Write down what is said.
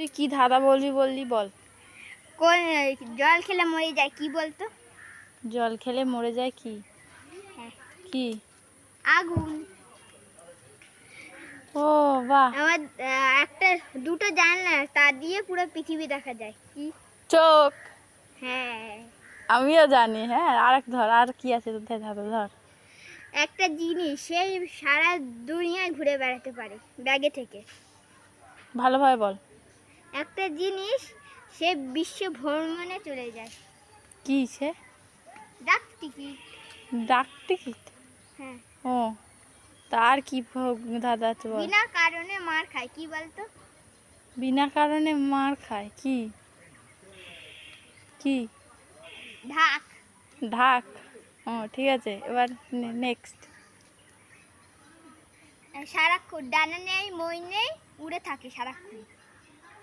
তুই কি ধাঁধা বললি বল। কোন জল খেলে মরে যায় কি বলতো? জল খেলে মরে যায় কি? হ্যাঁ, কি? আগুন। ও বাহ। আমার একটা দুটো জানলা তা দিয়ে পুরো পৃথিবী দেখা যায় কি? চোখ। হ্যাঁ। আমিও জানি। হ্যাঁ, ধর, আর কি আছে তোদের ধাঁধা? ধর। একটা জিনিস সেই সারা দুনিয়ায় ঘুরে বেড়াতে পারে ব্যাগে থেকে। ভালোভাবে বল। একটা জিনিস সে বিশ্ব ভ্রমণে চলে যায়। কি সে? ডাক টিকিট। ডাক টিকিট। হ্যাঁ। ও, তার কি ধাঁধা আছে বল। বিনা কারণে মার খায় কি বলতো? বিনা কারণে মার খায় কি? কি? ঢাক। ঢাক। ও ঠিক আছে, এবার নেক্সট। সারাক্ষণ ডানা নেই মই নেই উড়ে থাকে সারাক্ষণ।